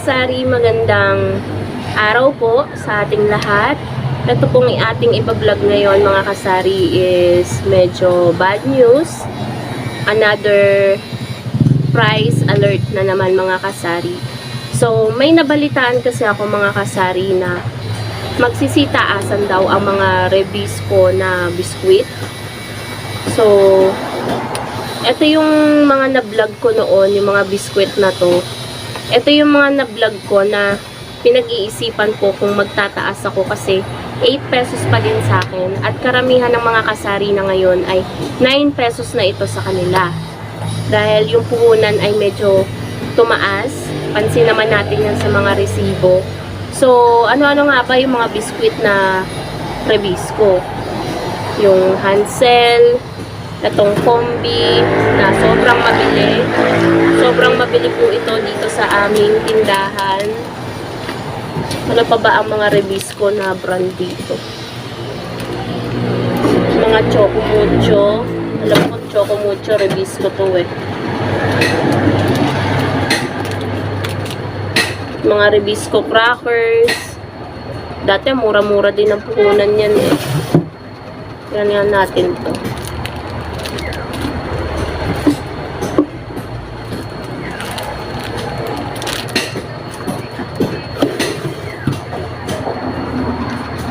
kasari, magandang araw po sa ating lahat. Ito pong ating ibablog ngayon mga kasari is medyo bad news. Another price alert na naman mga kasari. So may nabalitaan kasi ako mga kasari na magsisitaasan daw ang mga Rebisco na biskwit. So ito yung mga na-vlog ko noon, yung mga biskwit na to. Ito yung mga na-vlog ko na pinag-iisipan ko kung magtataas ako kasi 8 pesos pa din sa akin. At karamihan ng mga kasari na ngayon ay 9 pesos na ito sa kanila. Dahil yung puhunan ay medyo tumaas. Pansin naman natin yan sa mga resibo. So, ano-ano nga ba yung mga biskwit na Rebisco? Yung Hansel, itong Combi na sobrang mabili. Sobrang mabili po ito dito sa aming tindahan. Ano pa ba ang mga Rebisco na brand dito? Mga Choco Mucho. Alam ko Choco Mucho Rebisco to eh. Mga Rebisco crackers. Dati mura-mura din ang puhunan yan eh. Yan natin to.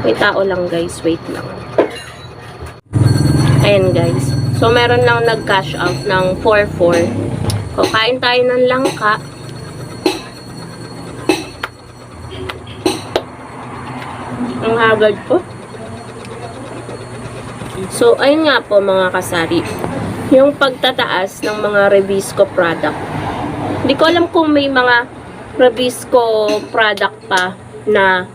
May tao lang guys, wait lang. Ayan guys. So meron lang nag-cash out ng 4-4. Kain tayo ng langka. Ang hagad po. So ayun nga po mga kasari. Yung pagtataas ng mga Rebisco product. Hindi ko alam kung may mga Rebisco product pa na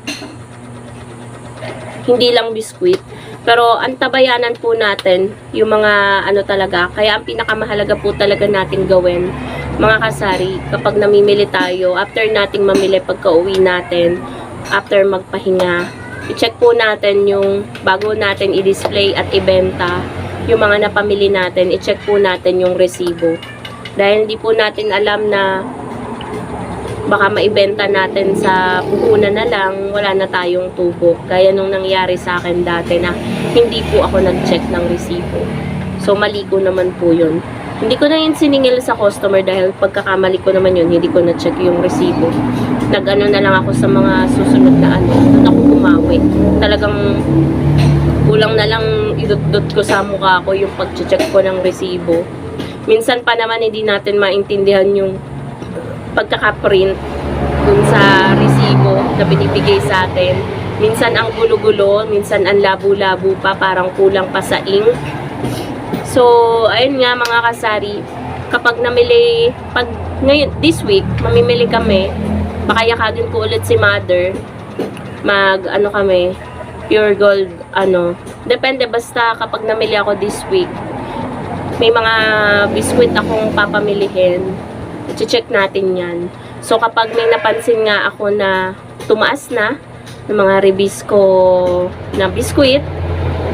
hindi lang biskwit. Pero ang tabayanan po natin, yung mga ano talaga, kaya ang pinakamahalaga po talaga natin gawin, mga kasari, kapag namimili tayo, after nating mamili pagka-uwi natin, after magpahinga, i-check po natin yung, bago natin i-display at ibenta, yung mga napamili natin, i-check po natin yung resibo. Dahil hindi po natin alam na baka maibenta natin sa puhunan na lang, wala na tayong tubo. Gaya nung nangyari sa akin dati na hindi po ako nag-check ng resibo. So, mali ko naman po yun. Hindi ko na yun siningil sa customer dahil pagkakamali ko naman yun, hindi ko na-check yung resibo. Nag-ano na lang ako sa mga susunod na ano, doon ako bumawi. Talagang kulang na lang idot-dot ko sa mukha ko yung pag-check ko ng resibo. Minsan pa naman hindi natin maintindihan yung pagkakaprint dun sa resibo na binibigay sa atin. Minsan ang gulo-gulo, minsan ang labo-labo pa, parang kulang pa sa ink. So, ayun nga mga kasari, kapag namili, pag ngayon, this week, mamimili kami, baka yakagin ko ulit si mother, ano kami, pure gold, depende basta kapag namili ako this week, may mga biskwit akong papamilihin, i-check natin yan. So, kapag may napansin nga ako na tumaas na ng mga Rebisco na biskwit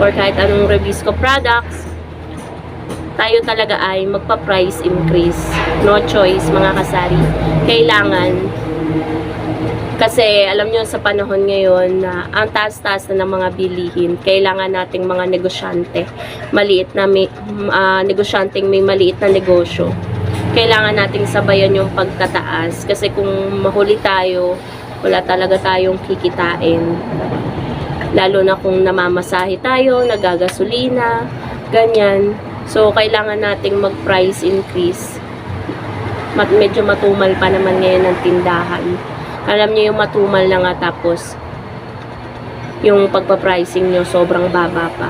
or kahit anong Rebisco products, tayo talaga ay magpa-price increase. No choice, mga kasari. Kailangan. Kasi, alam nyo, sa panahon ngayon na ang taas-taas na ng mga bilihin, kailangan nating mga negosyante. Maliit na negosyanteng may maliit na negosyo. Kailangan nating sabayan yung pagtataas kasi kung mahuli tayo, wala talaga tayong kikitain. Lalo na kung namamasahe tayo, nagagasolina, ganyan. So, kailangan nating mag-price increase. Medyo matumal pa naman ngayon ang tindahan. Alam niyo yung matumal na nga tapos yung pagpa-pricing nyo sobrang baba pa.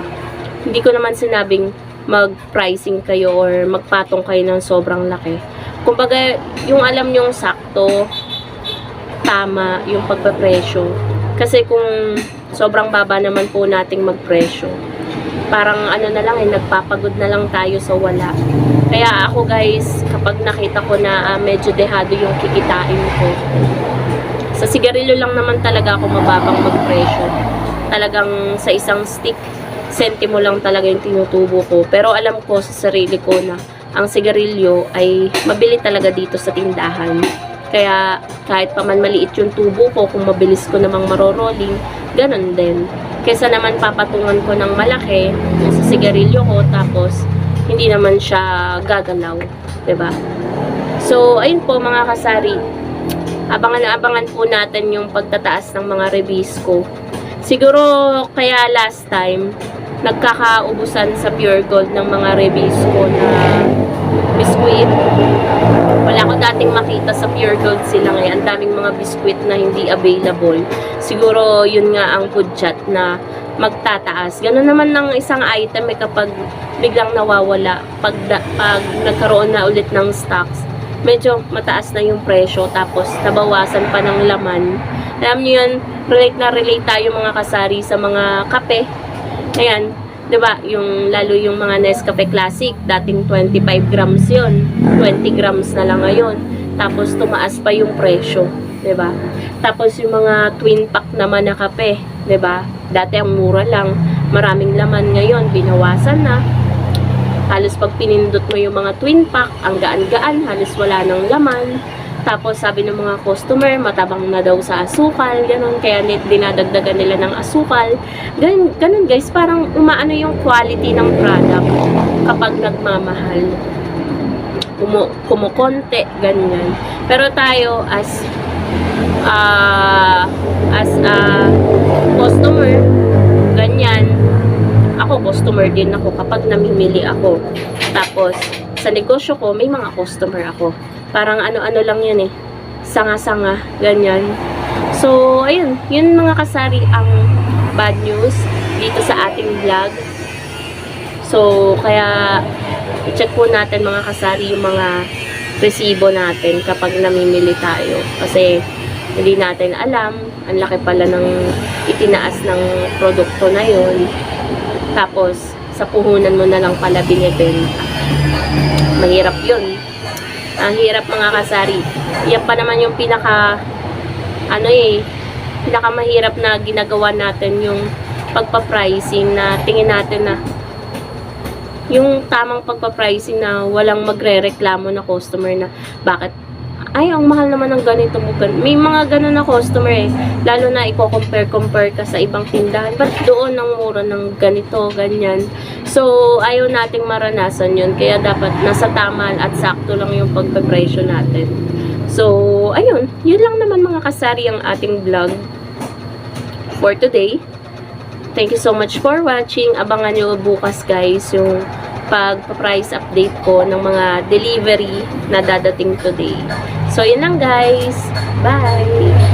Hindi ko naman sinabing mag-pricing kayo or magpatong kayo ng sobrang laki. Kumbaga, yung alam nyong sakto, tama yung pagpapresyo. Kasi kung sobrang baba naman po nating magpresyo, parang ano na lang nagpapagod na lang tayo sa wala. Kaya ako guys, kapag nakita ko na medyo dehado yung kikitain ko, sa sigarilyo lang naman talaga ako mababang magpresyo. Talagang sa isang stick, sentimo lang talaga yung tinutubo ko. Pero alam ko sa sarili ko na ang sigarilyo ay mabili talaga dito sa tindahan. Kaya kahit pa man maliit yung tubo ko, kung mabilis ko namang marorolling, ganun din. Kesa naman papatungan ko ng malaki sa sigarilyo ko, tapos hindi naman siya gagalaw, 'di ba? So, ayun po mga kasari. Abangan po natin yung pagtataas ng mga reviews ko. Siguro kaya last time nagkakaubusan sa Pure Gold ng mga reviews ko na biskuit. Wala ko dating makita sa Pure Gold sila ngayon. Ang daming mga biskuit na hindi available. Siguro yun nga ang pudyat na magtataas. Ganun naman ng isang item kapag biglang nawawala. Pag nagkaroon na ulit ng stocks, medyo mataas na yung presyo. Tapos nabawasan pa ng laman. Alam niyo yun, relate tayo mga kasari sa mga kape. Ayan, 'di ba? Yung lalo yung mga Nescafe Classic, dating 25 grams 'yon. 20 grams na lang ngayon. Tapos tumaas pa yung presyo, 'di ba? Tapos yung mga twin pack naman na kape, 'di ba? Dati ang mura lang, maraming laman, ngayon binawasan na. Halos pag pinindot mo yung mga twin pack, ang gaan-gaan, halos wala nang laman. Tapos sabi ng mga customer, matabang na daw sa asukal, ganun. Kaya dinadagdagan nila ng asukal. Ganun guys, parang umaano yung quality ng product kapag nagmamahal. Kumukonte, ganyan. Pero tayo as customer, ganyan. Ako, customer din ako kapag namimili ako. Tapos, sa negosyo ko, may mga customer ako. Parang ano-ano lang yan eh. Sanga-sanga, ganyan. So, ayun. Yun mga kasari ang bad news dito sa ating vlog. So, kaya i-check po natin mga kasari yung mga resibo natin kapag namimili tayo. Kasi hindi natin alam, ang laki pala ng itinaas ng produkto na yun. Tapos, sa puhunan mo na lang pala binibenta. Mahirap yun. Ang hirap mga kasari. Yan pa naman yung pinakamahirap na ginagawa natin, yung pagpa-pricing na tingin natin na yung tamang pagpa-pricing na walang magre-reklamo na customer na bakit ay, ang mahal naman ng ganito mo. May mga ganun na customer eh. Lalo na i-compare ka sa ibang tindahan. Ba't doon ang mura ng ganito, ganyan. So, ayaw nating maranasan yun. Kaya dapat nasa tama at sakto lang yung pagpapresyo natin. So, ayun. Yun lang naman mga kasari ang ating vlog for today. Thank you so much for watching. Abangan nyo bukas guys yung pagpa-price update ko ng mga delivery na dadating today. So, yun lang guys. Bye!